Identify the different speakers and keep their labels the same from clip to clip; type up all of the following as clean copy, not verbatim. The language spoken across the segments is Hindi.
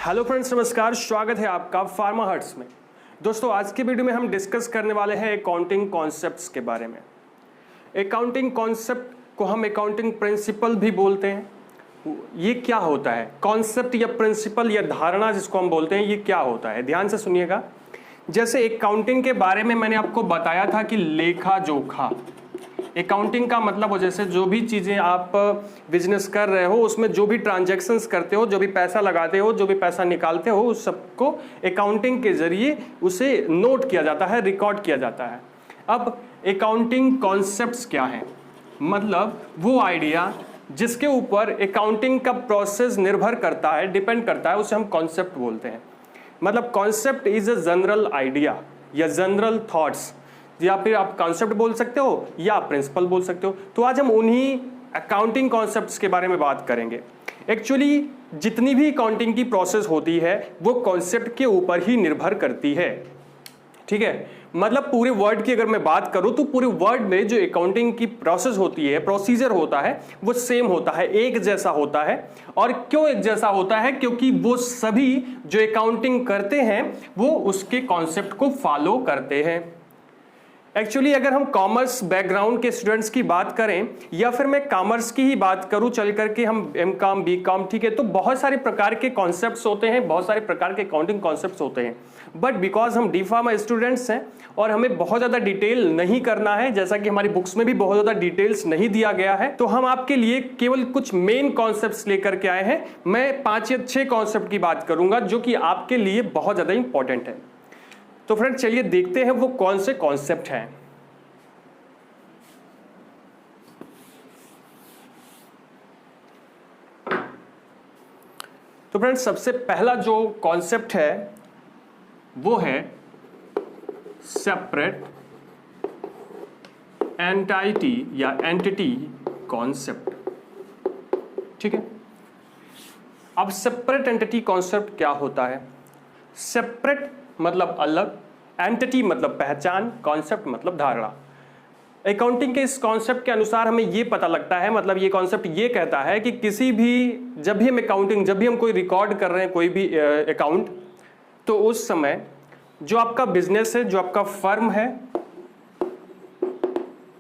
Speaker 1: हेलो फ्रेंड्स, नमस्कार। स्वागत है आपका फार्मा हर्ट्स में। दोस्तों, आज के वीडियो में हम डिस्कस करने वाले हैं अकाउंटिंग कॉन्सेप्ट्स के बारे में। अकाउंटिंग कॉन्सेप्ट को हम अकाउंटिंग प्रिंसिपल भी बोलते हैं। ये क्या होता है? कॉन्सेप्ट या प्रिंसिपल या धारणा जिसको हम बोलते हैं, ये क्या होता है? ध्यान से सुनिएगा। जैसे अकाउंटिंग के बारे में मैंने आपको बताया था कि लेखा जोखा। अकाउंटिंग का मतलब हो, जैसे जो भी चीज़ें आप बिजनेस कर रहे हो उसमें जो भी ट्रांजैक्शंस करते हो, जो भी पैसा लगाते हो, जो भी पैसा निकालते हो, उस सबको अकाउंटिंग के जरिए उसे नोट किया जाता है, रिकॉर्ड किया जाता है। अब अकाउंटिंग कॉन्सेप्ट्स क्या हैं? मतलब वो आइडिया जिसके ऊपर अकाउंटिंग का प्रोसेस निर्भर करता है, डिपेंड करता है, उसे हम कॉन्सेप्ट बोलते हैं। मतलब concept is a general idea या जनरल थॉट्स, या फिर आप कॉन्सेप्ट बोल सकते हो या प्रिंसिपल बोल सकते हो। तो आज हम उन्हीं अकाउंटिंग कॉन्सेप्ट्स के बारे में बात करेंगे। एक्चुअली जितनी भी अकाउंटिंग की प्रोसेस होती है वो कॉन्सेप्ट के ऊपर ही निर्भर करती है, ठीक है। मतलब पूरे वर्ड की अगर मैं बात करूं तो पूरे वर्ड में जो अकाउंटिंग की प्रोसेस होती है, प्रोसीजर होता है, वो सेम होता है, एक जैसा होता है। और क्यों एक जैसा होता है? क्योंकि वो सभी जो अकाउंटिंग करते हैं वो उसके कॉन्सेप्ट को फॉलो करते हैं। एक्चुअली अगर हम कॉमर्स बैकग्राउंड के स्टूडेंट्स की बात करें या फिर मैं कॉमर्स की ही बात करूं, चल करके हम एमकॉम, बीकॉम, ठीक है, तो बहुत सारे प्रकार के कॉन्सेप्ट्स होते हैं, बहुत सारे प्रकार के अकाउंटिंग कॉन्सेप्ट्स होते हैं। बट बिकॉज हम डी फार्मा स्टूडेंट्स हैं और हमें बहुत ज़्यादा डिटेल नहीं करना है, जैसा कि हमारी बुक्स में भी बहुत ज़्यादा डिटेल्स नहीं दिया गया है, तो हम आपके लिए केवल कुछ मेन कॉन्सेप्ट्स लेकर के आए हैं। मैं 5 या 6 कॉन्सेप्ट की बात करूंगा जो कि आपके लिए बहुत ज़्यादा इंपॉर्टेंट है। तो फ्रेंड्स, चलिए देखते हैं वो कौन से कॉन्सेप्ट हैं। तो फ्रेंड्स, सबसे पहला जो कॉन्सेप्ट है वो है सेपरेट एंटाइटी या एंटिटी कॉन्सेप्ट, ठीक है। अब सेपरेट एंटिटी कॉन्सेप्ट क्या होता है? सेपरेट मतलब अलग, एंटिटी मतलब पहचान, कॉन्सेप्ट मतलब धारणा। अकाउंटिंग के इस कॉन्सेप्ट के अनुसार हमें यह पता लगता है, मतलब ये कॉन्सेप्ट ये कहता है कि किसी भी, जब भी हम अकाउंटिंग, जब भी हम कोई रिकॉर्ड कर रहे हैं कोई भी अकाउंट, तो उस समय जो आपका बिजनेस है, जो आपका फर्म है,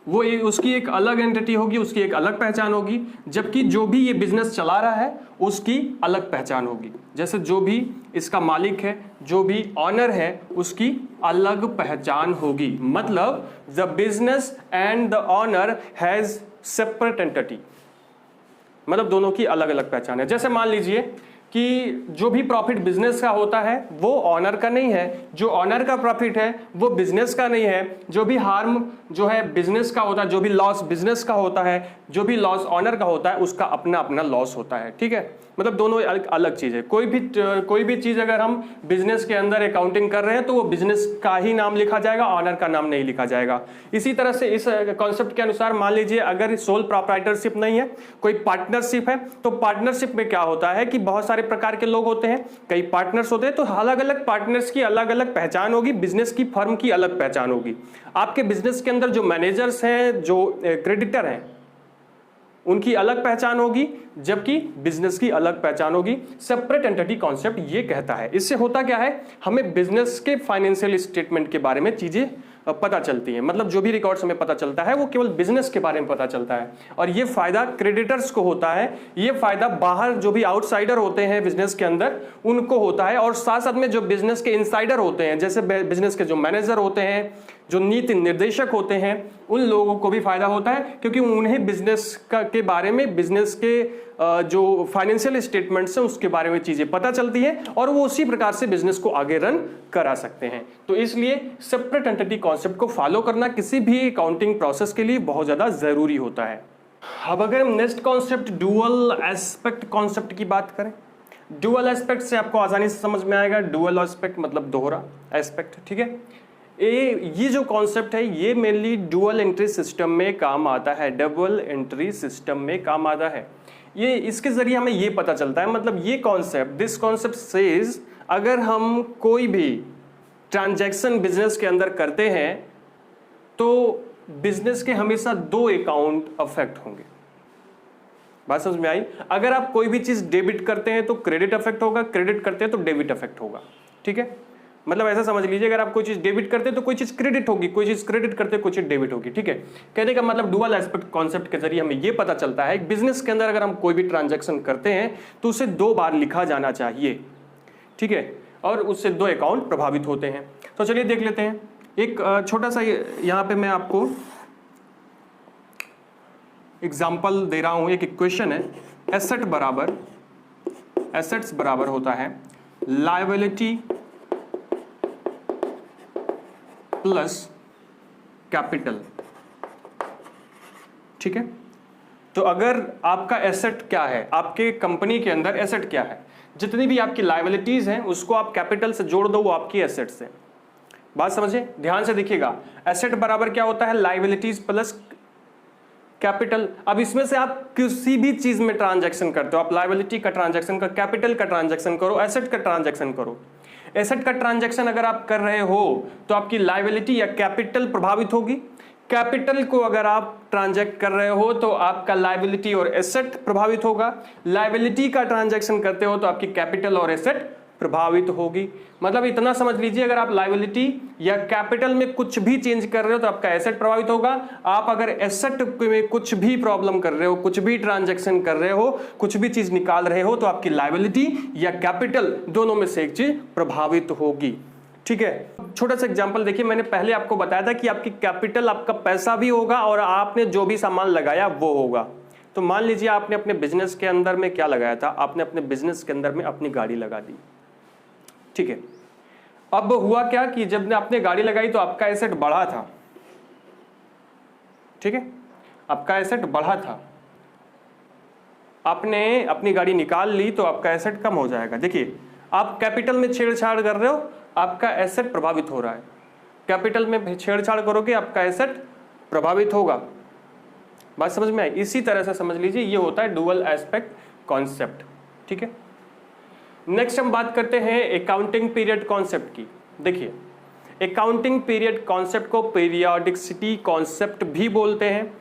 Speaker 1: वो उसकी एक अलग एंटिटी होगी, उसकी एक अलग पहचान होगी। जबकि जो भी ये बिजनेस चला रहा है उसकी अलग पहचान होगी। जैसे जो भी इसका मालिक है, जो भी ऑनर है, उसकी अलग पहचान होगी। मतलब the business and the owner has separate entity, मतलब दोनों की अलग अलग पहचान है। जैसे मान लीजिए कि जो भी प्रॉफिट बिजनेस का होता है वो ऑनर का नहीं है, जो ऑनर का प्रॉफिट है वो बिजनेस का नहीं है, जो भी हार्म जो है बिजनेस का होता है, जो भी लॉस बिजनेस का होता है, जो भी लॉस ऑनर का होता है, उसका अपना अपना लॉस होता है, ठीक है। मतलब दोनों अलग अलग चीज़ है। कोई भी चीज़ अगर हम बिजनेस के अंदर अकाउंटिंग कर रहे हैं तो वो बिजनेस का ही नाम लिखा जाएगा, ऑनर का नाम नहीं लिखा जाएगा। इसी तरह से इस कॉन्सेप्ट के अनुसार मान लीजिए अगर सोल प्रोप्राइटरशिप नहीं है, कोई पार्टनरशिप है, तो पार्टनरशिप में क्या होता है कि बहुत सारे प्रकार के लोग होते हैं, कई पार्टनर्स होते हैं, तो अलग अलग पार्टनर्स की अलग अलग पहचान होगी, बिजनेस की फर्म की अलग पहचान होगी। आपके बिजनेस के अंदर जो मैनेजर्स हैं, जो क्रेडिटर हैं, उनकी अलग पहचान होगी, जबकि बिजनेस की अलग पहचान होगी। सेपरेट एंटिटी कॉन्सेप्ट ये कहता है। इससे होता क्या है, हमें बिजनेस के फाइनेंशियल स्टेटमेंट के बारे में चीजें पता चलती है। मतलब जो भी रिकॉर्ड्स हमें पता चलता है वो केवल बिजनेस के बारे में पता चलता है, और ये फायदा क्रेडिटर्स को होता है, ये फायदा बाहर जो भी आउटसाइडर होते हैं बिजनेस के अंदर उनको होता है, और साथ साथ में जो बिजनेस के इनसाइडर होते हैं, जैसे बिजनेस के जो मैनेजर होते हैं, जो नीति निर्देशक होते हैं, उन लोगों को भी फायदा होता है, क्योंकि उन्हें बिजनेस के बारे में, बिजनेस के जो फाइनेंशियल स्टेटमेंट्स हैं उसके बारे में चीजें पता चलती हैं, और वो उसी प्रकार से बिजनेस को आगे रन करा सकते हैं। तो इसलिए सेपरेट एंटिटी कॉन्सेप्ट को फॉलो करना किसी भी अकाउंटिंग प्रोसेस के लिए बहुत ज्यादा जरूरी होता है। अब अगर हम next concept dual aspect concept की बात करें, डुअल एस्पेक्ट से आपको आसानी से समझ में आएगा। डुअल एस्पेक्ट मतलब दोहरा एस्पेक्ट, ठीक है। ये जो कॉन्सेप्ट है ये मेनली डुअल एंट्री सिस्टम में काम आता है, डबल एंट्री सिस्टम में काम आता है। ये इसके जरिए हमें ये पता चलता है, मतलब ये कॉन्सेप्ट, दिस कॉन्सेप्ट सेज अगर हम कोई भी ट्रांजैक्शन बिजनेस के अंदर करते हैं तो बिजनेस के हमेशा 2 अकाउंट अफेक्ट होंगे। बात समझ में आई? अगर आप कोई भी चीज डेबिट करते हैं तो क्रेडिट अफेक्ट होगा, क्रेडिट करते हैं तो डेबिट अफेक्ट होगा। ठीक है, मतलब ऐसा समझ लीजिए, अगर आप कोई चीज डेबिट करते हैं तो कोई चीज क्रेडिट होगी, कोई चीज क्रेडिट करते हैं कोई चीज डेबिट होगी। ठीक है, कहने का मतलब डुअल एस्पेक्ट कॉन्सेप्ट के जरिए हमें यह पता चलता है बिजनेस के अंदर अगर हम कोई भी ट्रांजैक्शन करते हैं तो उसे 2 बार लिखा जाना चाहिए। ठीक है, और उससे 2 अकाउंट प्रभावित होते हैं। तो चलिए देख लेते हैं। एक छोटा सा यहां पे मैं आपको एग्जाम्पल दे रहा हूं। एक इक्वेशन है, एसेट्स बराबर होता है लायबिलिटी प्लस कैपिटल। ठीक है, तो अगर आपका एसेट क्या है, आपके कंपनी के अंदर एसेट क्या है, जितनी भी आपकी लायबिलिटीज हैं उसको आप कैपिटल से जोड़ दो, वो आपकी एसेट्स है। बात समझे, ध्यान से देखिएगा। एसेट बराबर क्या होता है, लायबिलिटीज प्लस कैपिटल। अब इसमें से आप किसी भी चीज में ट्रांजैक्शन करते हो, आप लायबिलिटी का ट्रांजैक्शन कर, कैपिटल का ट्रांजैक्शन करो, एसेट का ट्रांजैक्शन करो। एसेट का ट्रांजैक्शन अगर आप कर रहे हो तो आपकी लायबिलिटी या कैपिटल प्रभावित होगी। कैपिटल को अगर आप ट्रांजैक्ट कर रहे हो तो आपका लायबिलिटी और एसेट प्रभावित होगा। लायबिलिटी का ट्रांजैक्शन करते हो तो आपकी कैपिटल और एसेट प्रभावित होगी। मतलब इतना समझ लीजिए, अगर आप लायबिलिटी या कैपिटल में कुछ भी चेंज कर रहे हो तो आपका एसेट प्रभावित होगा। आप अगर एसेट में कुछ भी प्रॉब्लम कर रहे हो, कुछ भी ट्रांजैक्शन कर रहे हो, कुछ भी चीज निकाल रहे हो तो आपकी लायबिलिटी या कैपिटल दोनों में से एक चीज प्रभावित होगी। ठीक है, छोटा सा एग्जांपल देखिए। मैंने पहले आपको बताया था कि आपकी कैपिटल आपका पैसा भी होगा और आपने जो भी सामान लगाया वो होगा। तो मान लीजिए आपने अपने बिजनेस के अंदर में क्या लगाया था, आपने अपने बिजनेस के अंदर में अपनी गाड़ी लगा दी। ठीक है, अब हुआ क्या कि जब आपने गाड़ी लगाई तो आपका एसेट बढ़ा था। ठीक है, आपका एसेट बढ़ा था। आपने अपनी गाड़ी निकाल ली तो आपका एसेट कम हो जाएगा। देखिए, आप कैपिटल में छेड़छाड़ कर रहे हो, आपका एसेट प्रभावित हो रहा है। कैपिटल में छेड़छाड़ करोगे आपका एसेट प्रभावित होगा। बात समझ में आई? इसी तरह से समझ लीजिए, ये होता है डुअल एस्पेक्ट कॉन्सेप्ट। ठीक है, नेक्स्ट हम बात करते हैं अकाउंटिंग पीरियड कॉन्सेप्ट की। देखिए, अकाउंटिंग पीरियड कॉन्सेप्ट को पीरियोडिसिटी कॉन्सेप्ट भी बोलते हैं।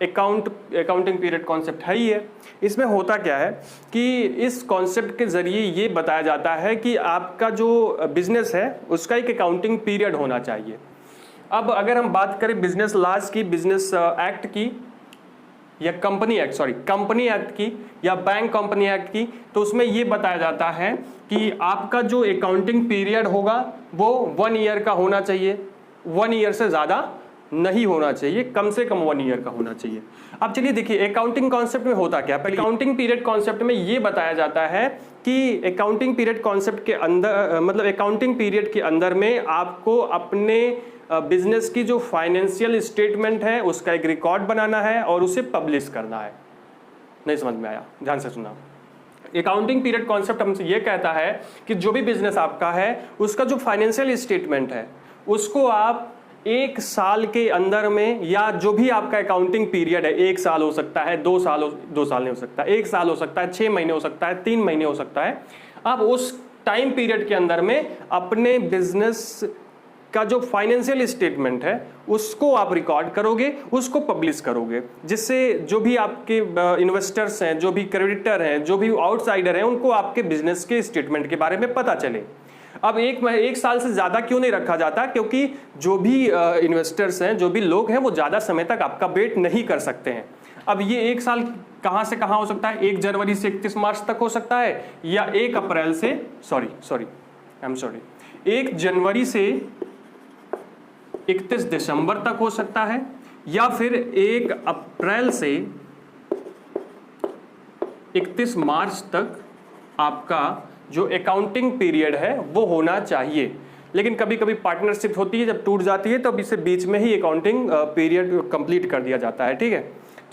Speaker 1: अकाउंटिंग पीरियड कॉन्सेप्ट है ही है। इसमें होता क्या है कि इस कॉन्सेप्ट के जरिए ये बताया जाता है कि आपका जो बिजनेस है उसका एक अकाउंटिंग पीरियड होना चाहिए। अब अगर हम बात करें बिजनेस लॉज की, बिजनेस एक्ट की या कंपनी एक्ट की या बैंक कंपनी एक्ट की, तो उसमें ये बताया जाता है कि आपका जो अकाउंटिंग पीरियड होगा वो 1 ईयर का होना चाहिए। 1 ईयर से ज्यादा नहीं होना चाहिए, कम से कम 1 ईयर का होना चाहिए। अब चलिए देखिए, अकाउंटिंग कॉन्सेप्ट में होता क्या है। अकाउंटिंग पीरियड कॉन्सेप्ट में ये बताया जाता है कि अकाउंटिंग पीरियड कॉन्सेप्ट के अंदर, मतलब अकाउंटिंग पीरियड के अंदर में आपको अपने बिजनेस की जो फाइनेंशियल स्टेटमेंट है उसका एक रिकॉर्ड बनाना है और उसे पब्लिश करना है। नहीं समझ में आया? ध्यान से सुना। अकाउंटिंग पीरियड कॉन्सेप्ट हमसे ये कहता है कि जो भी बिजनेस आपका है उसका जो फाइनेंशियल स्टेटमेंट है उसको आप 1 साल के अंदर में, या जो भी आपका अकाउंटिंग पीरियड है, 1 साल हो सकता है, 2 साल नहीं हो सकता, 1 साल हो सकता है, 6 महीने हो सकता है, 3 महीने हो सकता है। आप उस टाइम पीरियड के अंदर में अपने बिजनेस का जो फाइनेंशियल स्टेटमेंट है उसको आप रिकॉर्ड करोगे, उसको पब्लिश करोगे, जिससे जो भी आपके इन्वेस्टर्स हैं, जो भी क्रेडिटर हैं, जो भी आउटसाइडर हैं, उनको आपके बिजनेस के स्टेटमेंट के बारे में पता चले। अब 1 साल से ज्यादा क्यों नहीं रखा जाता? क्योंकि जो भी इन्वेस्टर्स हैं, जो भी लोग हैं, वो ज्यादा समय तक आपका वेट नहीं कर सकते हैं। अब ये 1 साल कहां से कहां हो सकता है? 1 जनवरी से 31 मार्च तक हो सकता है, या 1 जनवरी से 31 दिसंबर तक हो सकता है, या फिर 1 अप्रैल से 31 मार्च तक आपका जो अकाउंटिंग पीरियड है वो होना चाहिए। लेकिन कभी कभी पार्टनरशिप होती है, जब टूट जाती है तो इसे बीच में ही अकाउंटिंग पीरियड कंप्लीट कर दिया जाता है। ठीक है,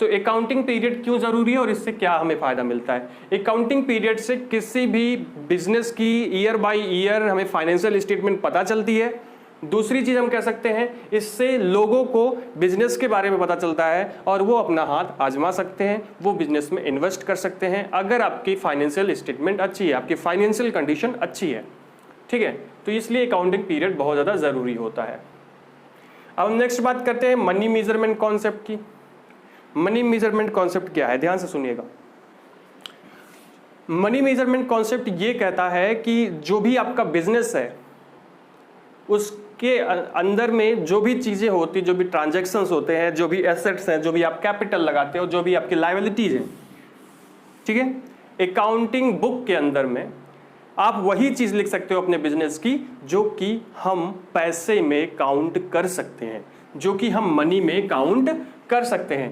Speaker 1: तो अकाउंटिंग पीरियड क्यों जरूरी है और इससे क्या हमें फायदा मिलता है? अकाउंटिंग पीरियड से किसी भी बिजनेस की ईयर बाय ईयर हमें फाइनेंशियल स्टेटमेंट पता चलती है। दूसरी चीज हम कह सकते हैं, इससे लोगों को बिजनेस के बारे में पता चलता है और वो अपना हाथ आजमा सकते हैं, वो बिजनेस में इन्वेस्ट कर सकते हैं अगर आपकी फाइनेंशियल स्टेटमेंट अच्छी है, आपकी फाइनेंशियल कंडीशन अच्छी है। ठीक है, तो इसलिए अकाउंटिंग पीरियड बहुत ज्यादा जरूरी होता है। अब हम नेक्स्ट बात करते हैं मनी मेजरमेंट कॉन्सेप्ट की। मनी मेजरमेंट कॉन्सेप्ट क्या है? ध्यान से सुनिएगा। मनी मेजरमेंट कॉन्सेप्ट ये कहता है कि जो भी आपका बिजनेस है उसके अंदर में जो भी चीज़ें होती, जो भी ट्रांजैक्शंस होते हैं, जो भी एसेट्स हैं, जो भी आप कैपिटल लगाते हो, जो भी आपकी लायबिलिटीज हैं, ठीक है, अकाउंटिंग बुक के अंदर में आप वही चीज़ लिख सकते हो अपने बिजनेस की जो कि हम पैसे में काउंट कर सकते हैं, जो कि हम मनी में काउंट कर सकते हैं।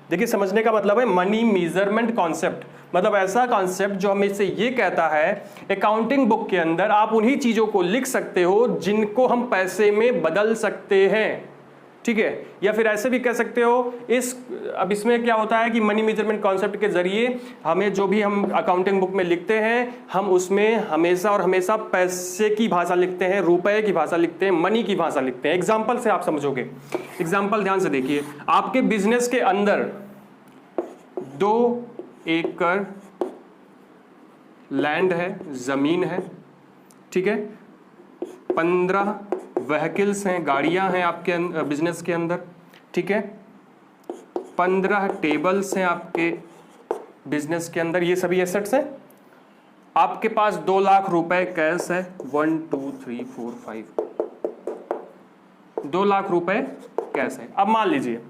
Speaker 1: देखिए, समझने का मतलब है मनी मेजरमेंट कॉन्सेप्ट, मतलब ऐसा कॉन्सेप्ट जो हमें से ये कहता है अकाउंटिंग बुक के अंदर आप उन्हीं चीज़ों को लिख सकते हो जिनको हम पैसे में बदल सकते हैं, ठीक है। या फिर ऐसे भी कह सकते हो अब इसमें क्या होता है कि मनी मेजरमेंट कॉन्सेप्ट के जरिए हमें जो भी हम अकाउंटिंग बुक में लिखते हैं, हम उसमें हमेशा और हमेशा पैसे की भाषा लिखते हैं, रुपए की भाषा लिखते हैं, मनी की भाषा लिखते हैं। एग्जाम्पल से आप समझोगे। एग्जाम्पल ध्यान से देखिए, आपके बिजनेस के अंदर 2 एकड़ लैंड है, जमीन है, ठीक है, 15 व्हीकल्स हैं, गाड़ियां हैं आपके बिजनेस के अंदर, ठीक है, 15 टेबल्स हैं आपके बिजनेस के अंदर, ये सभी एसेट्स हैं। आपके पास 2 लाख रुपए कैश है, 1 2 3 4 5, 2 लाख रुपए कैश है। अब मान लीजिए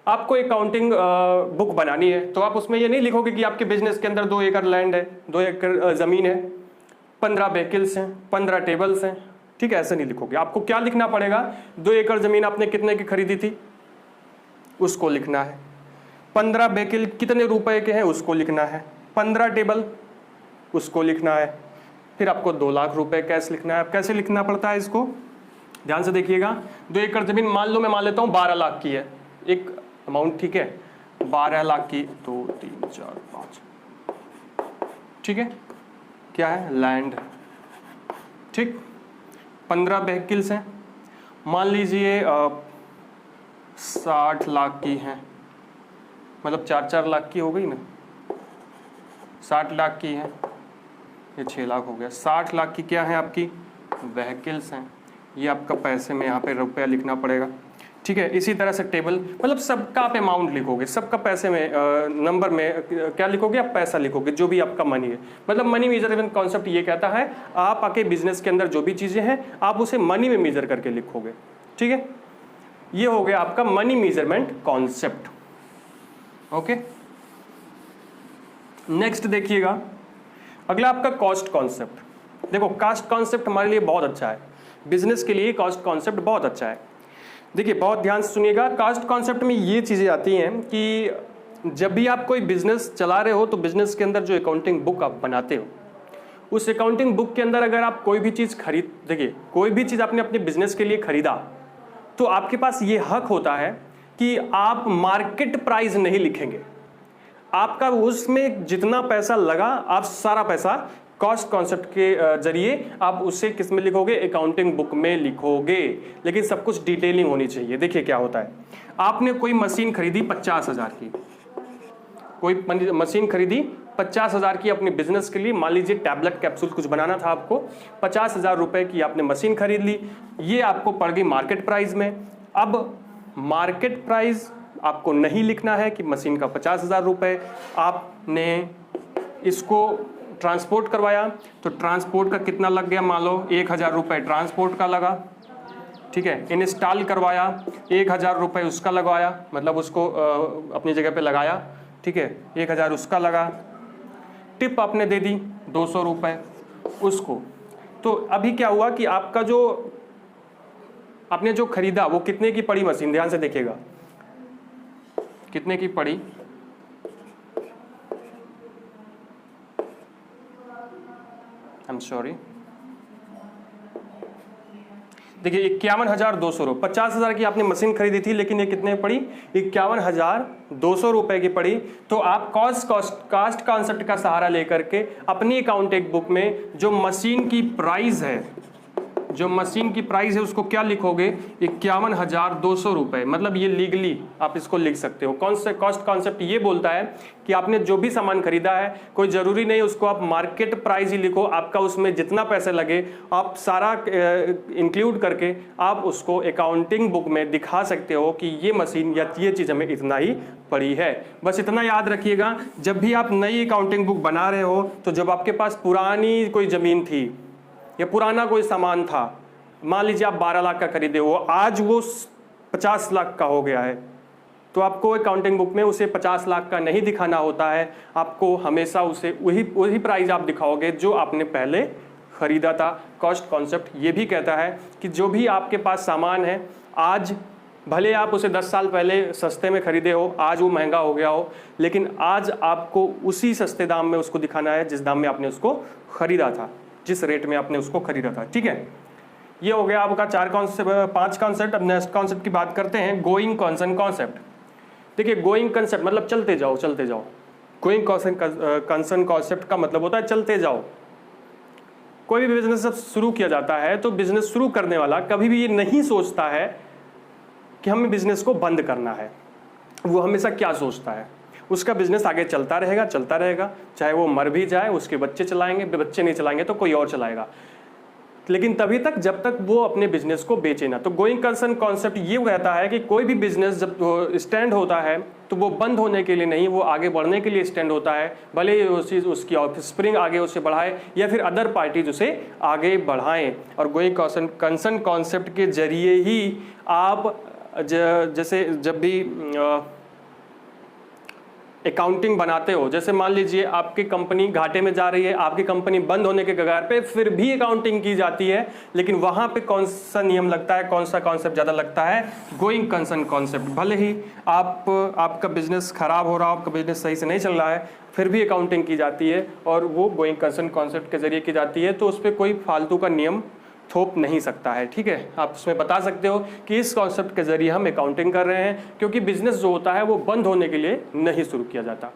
Speaker 1: आपको अकाउंटिंग बुक बनानी है, तो आप उसमें ये नहीं लिखोगे कि आपके बिजनेस के अंदर 2 एकड़ लैंड है, 2 एकड़ जमीन है, 15 व्हीकल्स हैं, 15 टेबल्स हैं, ठीक है, ऐसे नहीं लिखोगे। आपको क्या लिखना पड़ेगा? 2 एकड़ जमीन आपने कितने की खरीदी थी उसको लिखना है, 15 व्हीकल कितने रुपए के हैं उसको लिखना है, 15 टेबल उसको लिखना है, फिर आपको 2 लाख रुपए कैश लिखना है। अब कैसे लिखना पड़ता है इसको, ध्यान से देखिएगा। 2 एकड़ जमीन मान लो, मैं मान लेता हूँ 12 लाख की है एक अमाउंट, ठीक है, 12 लाख की, 2 3 4 5, ठीक है, क्या है, लैंड, ठीक, 15 व्हीकल्स हैं, मान लीजिए 60 लाख की हैं, मतलब 4 लाख की हो गई ना, 60 लाख की है, ये 6 लाख हो गया। 60 लाख की क्या है आपकी व्हीकल्स हैं, ये आपका पैसे में यहाँ पे रुपया लिखना पड़ेगा, ठीक है। इसी तरह से टेबल, मतलब सबका आप अमाउंट लिखोगे, सबका पैसे में नंबर में क्या लिखोगे आप, पैसा लिखोगे, जो भी आपका मनी है। मतलब मनी मेजरमेंट कॉन्सेप्ट ये कहता है आप आके बिजनेस के अंदर जो भी चीज़ें हैं आप उसे मनी में मेजर करके लिखोगे, ठीक है। ये हो गया आपका money measurement concept, okay. Next देखिएगा, अगला आपका कॉस्ट कॉन्सेप्ट। देखो, कॉस्ट कॉन्सेप्ट हमारे लिए बहुत अच्छा है, बिजनेस के लिए कॉस्ट कॉन्सेप्ट बहुत अच्छा है। देखिए, बहुत ध्यान से सुनिएगा, कॉस्ट कॉन्सेप्ट में ये चीज़ें आती हैं कि जब भी आप कोई बिजनेस चला रहे हो तो बिजनेस के अंदर जो अकाउंटिंग बुक आप बनाते हो, उस अकाउंटिंग बुक के अंदर अगर आप कोई भी चीज़ देखिए, कोई भी चीज़ आपने अपने बिजनेस के लिए खरीदा तो आपके पास ये हक होता है कि आप मार्केट प्राइस नहीं लिखेंगे। आपका उसमें जितना पैसा लगा, आप सारा पैसा कॉस्ट कॉन्सेप्ट के जरिए आप उसे किस में लिखोगे, अकाउंटिंग बुक में लिखोगे। लेकिन सब कुछ डिटेलिंग होनी चाहिए। देखिए क्या होता है, आपने कोई मशीन खरीदी 50,000 की, कोई मशीन खरीदी 50,000 की अपने बिजनेस के लिए, मान लीजिए टैबलेट कैप्सूल कुछ बनाना था आपको, 50,000 रुपए की आपने मशीन खरीद ली, ये आपको पड़ गई मार्केट प्राइस में। अब मार्केट प्राइस आपको नहीं लिखना है कि मशीन का 50,000 रुपए, आपने इसको ट्रांसपोर्ट करवाया तो ट्रांसपोर्ट का कितना लग गया, मान लो 1,000 रुपये ट्रांसपोर्ट का लगा, ठीक है। इंस्टॉल करवाया 1,000 रुपये उसका लगवाया, मतलब उसको अपनी जगह पे लगाया, ठीक है, 1,000 उसका लगा। टिप आपने दे दी 200 रुपये उसको। तो अभी क्या हुआ कि आपका जो आपने जो खरीदा वो कितने की पड़ी मशीन, ध्यान से देखिएगा कितने की पड़ी, आई एम सॉरी, देखिए 51,200 रुपये, 50,000 की आपने मशीन खरीदी थी, लेकिन ये कितने पड़ी, 51,200 रुपए की पड़ी। तो आप कॉस्ट कॉन्सेप्ट का सहारा लेकर के अपनी अकाउंटिंग बुक में जो मशीन की प्राइस है जो मशीन की प्राइस है उसको क्या लिखोगे, 51,200 रुपए। मतलब ये लीगली आप इसको लिख सकते हो। कौन सा कॉस्ट कॉन्सेप्ट ये बोलता है कि आपने जो भी सामान खरीदा है, कोई जरूरी नहीं उसको आप मार्केट प्राइस ही लिखो, आपका उसमें जितना पैसे लगे आप सारा इंक्लूड करके आप उसको अकाउंटिंग बुक में दिखा सकते हो कि ये मशीन या ये चीज़ हमें इतना ही पड़ी है। बस इतना याद रखिएगा, जब भी आप नई अकाउंटिंग बुक बना रहे हो तो जब आपके पास पुरानी कोई ज़मीन थी या पुराना कोई सामान था, मान लीजिए आप 12 लाख का खरीदे हो, आज वो 50 लाख का हो गया है, तो आपको अकाउंटिंग बुक में उसे 50 लाख का नहीं दिखाना होता है, आपको हमेशा उसे वही प्राइस आप दिखाओगे जो आपने पहले खरीदा था। कॉस्ट कॉन्सेप्ट ये भी कहता है कि जो भी आपके पास सामान है, आज भले आप उसे 10 साल पहले सस्ते में खरीदे हो, आज वो महंगा हो गया हो, लेकिन आज आपको उसी सस्ते दाम में उसको दिखाना है जिस दाम में आपने उसको खरीदा था, जिस रेट में आपने उसको खरीदा था। ठीक है, ये हो गया आपका 5 कॉन्सेप्ट। अब नेक्स्ट कॉन्सेप्ट की बात करते हैं, गोइंग कंसर्न कॉन्सेप्ट। देखिए, गोइंग कंसेप्ट मतलब चलते जाओ चलते जाओ। गोइंग कंसर्न कॉन्सेप्ट का मतलब होता है चलते जाओ। कोई भी बिजनेस जब शुरू किया जाता है तो बिजनेस शुरू करने वाला कभी भी ये नहीं सोचता है कि हमें बिजनेस को बंद करना है। वो हमेशा क्या सोचता है, उसका बिजनेस आगे चलता रहेगा चलता रहेगा, चाहे वो मर भी जाए, उसके बच्चे चलाएंगे, बच्चे नहीं चलाएंगे तो कोई और चलाएगा, लेकिन तभी तक जब तक वो अपने बिजनेस को बेचे ना। तो गोइंग कंसर्न कॉन्सेप्ट ये कहता है कि कोई भी बिजनेस जब स्टैंड होता है तो वो बंद होने के लिए नहीं, वो आगे बढ़ने के लिए स्टैंड होता है। भले ही उसकी ऑफस्प्रिंग आगे उसे बढ़ाए या फिर अदर पार्टीज उसे आगे बढ़ाएं। और गोइंग कंसर्न कॉन्सेप्ट के जरिए ही आप जैसे जब भी अकाउंटिंग बनाते हो, जैसे मान लीजिए आपकी कंपनी घाटे में जा रही है, आपकी कंपनी बंद होने के कगार पे, फिर भी अकाउंटिंग की जाती है, लेकिन वहां पे कौन सा नियम लगता है, कौन सा कॉन्सेप्ट ज़्यादा लगता है, गोइंग कंसर्न कॉन्सेप्ट। भले ही आपका बिजनेस खराब हो रहा हो, आपका बिजनेस सही से नहीं चल रहा है, फिर भी अकाउंटिंग की जाती है और वो गोइंग कंसर्न कॉन्सेप्ट के जरिए की जाती है, तो उस पर कोई फालतू का नियम थोप नहीं सकता है। ठीक है, आप उसमें बता सकते हो कि इस कॉन्सेप्ट के जरिए हम अकाउंटिंग कर रहे हैं, क्योंकि बिजनेस जो होता है वो बंद होने के लिए नहीं शुरू किया जाता।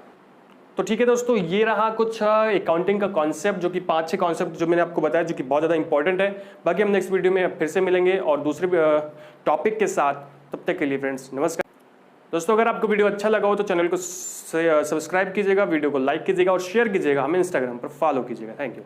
Speaker 1: तो ठीक है दोस्तों, ये रहा कुछ अकाउंटिंग का कॉन्सेप्ट, जो कि 5-6 कॉन्सेप्ट जो मैंने आपको बताया, जो कि बहुत ज़्यादा इंपॉर्टेंट है। बाकी हम नेक्स्ट वीडियो में फिर से मिलेंगे और दूसरे टॉपिक के साथ। तब तक के लिए फ्रेंड्स नमस्कार। दोस्तों, अगर आपको वीडियो अच्छा लगा हो तो चैनल को सब्सक्राइब कीजिएगा, वीडियो को लाइक कीजिएगा और शेयर कीजिएगा, हमें इंस्टाग्राम पर फॉलो कीजिएगा। Thank you.